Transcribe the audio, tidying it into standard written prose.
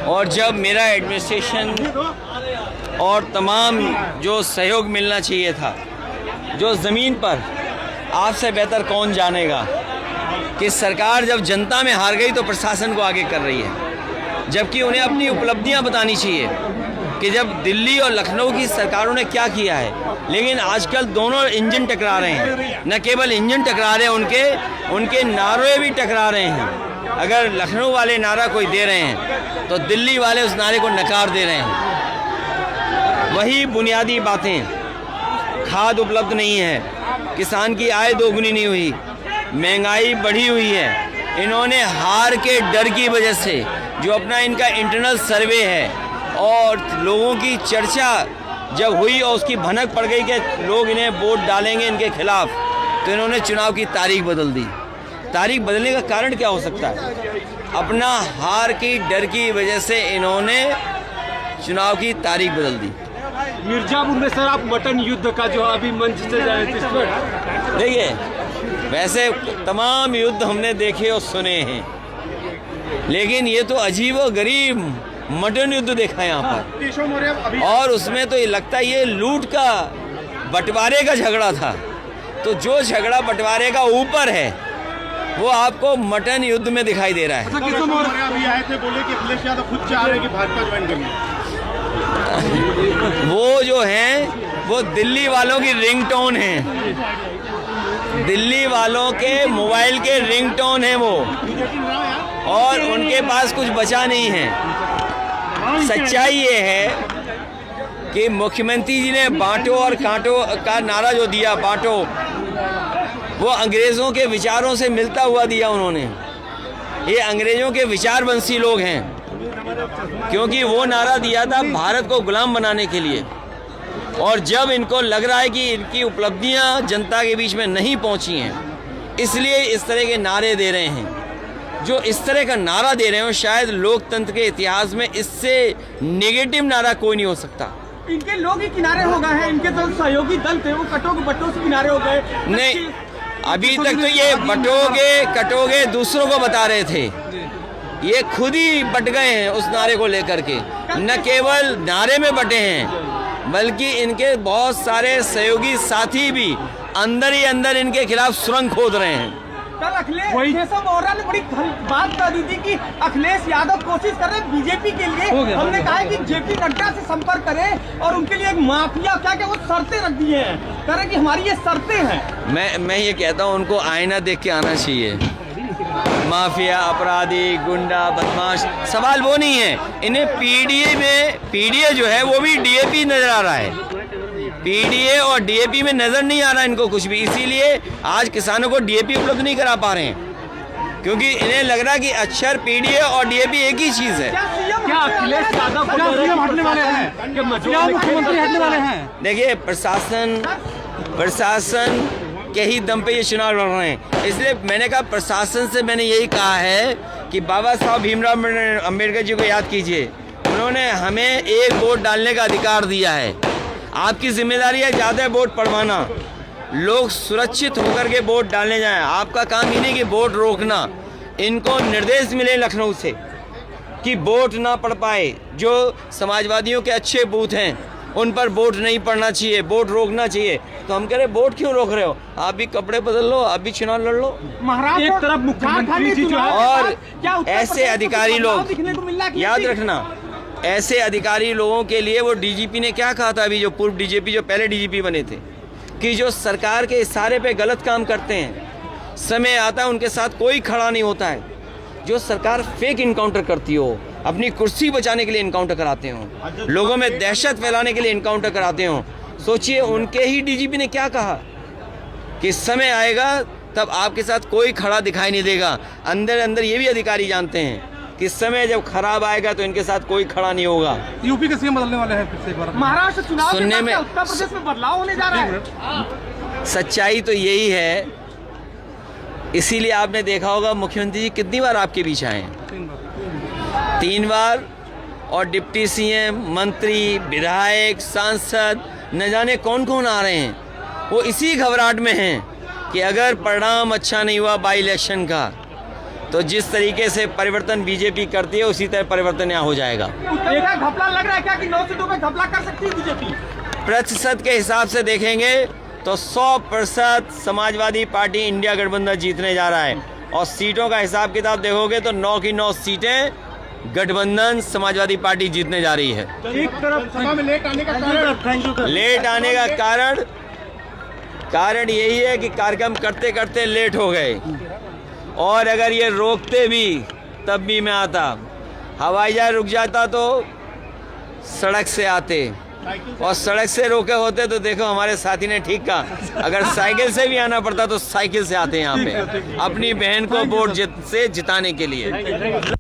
और जब मेरा एडमिनिस्ट्रेशन और तमाम जो सहयोग मिलना चाहिए था, जो ज़मीन पर आपसे बेहतर कौन जानेगा कि सरकार जब जनता में हार गई तो प्रशासन को आगे कर रही है, जबकि उन्हें अपनी उपलब्धियां बतानी चाहिए कि जब दिल्ली और लखनऊ की सरकारों ने क्या किया है। लेकिन आजकल दोनों इंजन टकरा रहे हैं, न केवल इंजन टकरा रहे हैं, उनके नारे भी टकरा रहे हैं। अगर लखनऊ वाले नारा कोई दे रहे हैं तो दिल्ली वाले उस नारे को नकार दे रहे हैं। वही बुनियादी बातें, खाद उपलब्ध नहीं है, किसान की आय दोगुनी नहीं हुई, महंगाई बढ़ी हुई है। इन्होंने हार के डर की वजह से जो अपना इनका इंटरनल सर्वे है और लोगों की चर्चा जब हुई और उसकी भनक पड़ गई कि लोग इन्हें वोट डालेंगे इनके खिलाफ, तो इन्होंने चुनाव की तारीख बदल दी। तारीख बदलने का कारण क्या हो सकता है? अपना हार की डर की वजह से इन्होंने चुनाव की तारीख बदल दी। मिर्जापुर में सर आप मटन युद्ध का जो अभी मंच से जाए थे, देखिए वैसे तमाम युद्ध हमने देखे और सुने हैं, लेकिन ये तो अजीब व गरीब मटन युद्ध देखा यहाँ पर, और उसमें तो ये लगता है ये लूट का बंटवारे का झगड़ा था। तो जो झगड़ा बंटवारे का ऊपर है वो आपको मटन युद्ध में दिखाई दे रहा है। अभी आए थे, बोले कि अखिलेश यादव खुद चाह रहे हैं कि भाजपा ज्वाइन करनी। वो जो हैं वो दिल्ली वालों की रिंगटोन है, दिल्ली वालों के मोबाइल के रिंगटोन है वो, और उनके पास कुछ बचा नहीं है। सच्चाई ये है कि मुख्यमंत्री जी ने बांटो और कांटो का नारा जो दिया, बांटो, वो अंग्रेज़ों के विचारों से मिलता हुआ दिया उन्होंने। ये अंग्रेज़ों के विचारवंशी लोग हैं, क्योंकि वो नारा दिया था भारत को गुलाम बनाने के लिए। और जब इनको लग रहा है कि इनकी उपलब्धियां जनता के बीच में नहीं पहुंची हैं, इसलिए इस तरह के नारे दे रहे हैं। जो इस तरह का नारा दे रहे हो, शायद लोकतंत्र के इतिहास में इससे नेगेटिव नारा कोई नहीं हो सकता। इनके लोग ही किनारे हो गए हैं, इनके तो सहयोगी दल थे वो बटों से किनारे हो गए। नहीं, अभी तक तो ये बटोगे कटोगे दूसरों को बता रहे थे, ये खुद ही बट गए हैं उस नारे को लेकर के। न केवल नारे में बटे हैं, बल्कि इनके बहुत सारे सहयोगी साथी भी अंदर ही अंदर इनके खिलाफ सुरंग खोद रहे हैं। कल अखिलेश ने बड़ी बात कर दी थी कि अखिलेश यादव कोशिश कर रहे हैं बीजेपी के लिए। हमने कहा है कि जेपी नड्डा से संपर्क करें और उनके लिए एक माफिया क्या वो शर्तें रख दी हैं, कह रहे हैं कि हमारी ये शर्तें हैं। मैं ये कहता हूँ उनको आईना देख के आना चाहिए। माफिया, अपराधी, गुंडा, बदमाश, सवाल वो नहीं है। इन्हें पीडीए जो है वो भी डीएपी नजर आ रहा है, पीडीए और डीएपी में नजर नहीं आ रहा इनको कुछ भी। इसीलिए आज किसानों को डीएपी उपलब्ध नहीं करा पा रहे हैं, क्योंकि इन्हें लग रहा है कि अक्षर पीडीए और डीएपी एक ही चीज है। क्या अखिलेश यादव हटने वाले हैं? मुख्यमंत्री हटने वाले हैं? देखिए, प्रशासन के ही दम पे ये चुनाव लड़ रहे हैं। इसलिए मैंने कहा, प्रशासन से मैंने यही कहा है कि बाबा साहब भीमराव अम्बेडकर जी को याद कीजिए। उन्होंने हमें एक वोट डालने का अधिकार दिया है। आपकी जिम्मेदारी है ज़्यादा वोट पड़वाना, लोग सुरक्षित होकर के वोट डालने जाएं। आपका काम ही नहीं कि वोट रोकना। इनको निर्देश मिले लखनऊ से कि वोट ना पड़ पाए। जो समाजवादियों के अच्छे बूथ हैं उन पर वोट नहीं पड़ना चाहिए, वोट रोकना चाहिए। तो हम कह रहे वोट क्यों रोक रहे हो? आप भी कपड़े बदल लो, आप भी चुनाव लड़ लो। महाराज एक तरफ मुख्यमंत्री जी जो है, और ऐसे अधिकारी लोग, याद रखना, ऐसे अधिकारी लोगों के लिए वो डीजीपी ने क्या कहा था, अभी जो पूर्व डीजीपी जो पहले डीजीपी बने थे, कि जो सरकार के इशारे पे गलत काम करते हैं, समय आता है उनके साथ कोई खड़ा नहीं होता है। जो सरकार फेक इनकाउंटर करती हो, अपनी कुर्सी बचाने के लिए इनकाउंटर कराते हो, लोगों में दहशत फैलाने के लिए इनकाउंटर कराते हो, सोचिए उनके ही डीजीपी ने क्या कहा कि समय आएगा तब आपके साथ कोई खड़ा दिखाई नहीं देगा। अंदर अंदर ये भी अधिकारी जानते हैं कि समय जब खराब आएगा तो इनके साथ कोई खड़ा नहीं होगा। यूपी के सीएम बदलने वाले हैं फिर से एक बार। महाराष्ट्र चुनाव सुनने में, उत्तर प्रदेश में बदलाव होने जा रहा है। सच्चाई तो यही है। इसीलिए आपने देखा होगा मुख्यमंत्री जी कितनी बार आपके बीच आए हैं, 3 बार। और डिप्टी सीएम, मंत्री, विधायक, सांसद, न जाने कौन कौन आ रहे हैं। वो इसी घबराहट में हैं कि अगर परिणाम अच्छा नहीं हुआ बाई इलेक्शन का तो जिस तरीके से परिवर्तन बीजेपी करती है उसी तरह परिवर्तन यहाँ हो जाएगा। क्या घपला लग रहा है क्या कि 9 सीटों पे घपला कर सकती है बीजेपी? प्रतिशत के हिसाब से देखेंगे तो 100% समाजवादी पार्टी इंडिया गठबंधन जीतने जा रहा है, और सीटों का हिसाब किताब देखोगे तो 9 की 9 सीटें गठबंधन समाजवादी पार्टी जीतने जा रही है। एक तरफ सभा में लेट आने का कारण, लेट आने का कारण यही है कि कार्यक्रम करते करते लेट हो गए, और अगर ये रोकते भी तब भी मैं आता। हवाई जहाज रुक जाता तो सड़क से आते, और सड़क से रोके होते तो देखो हमारे साथी ने ठीक कहा, अगर साइकिल से भी आना पड़ता तो साइकिल से आते यहाँ पे अपनी बहन को वोट से जिताने के लिए।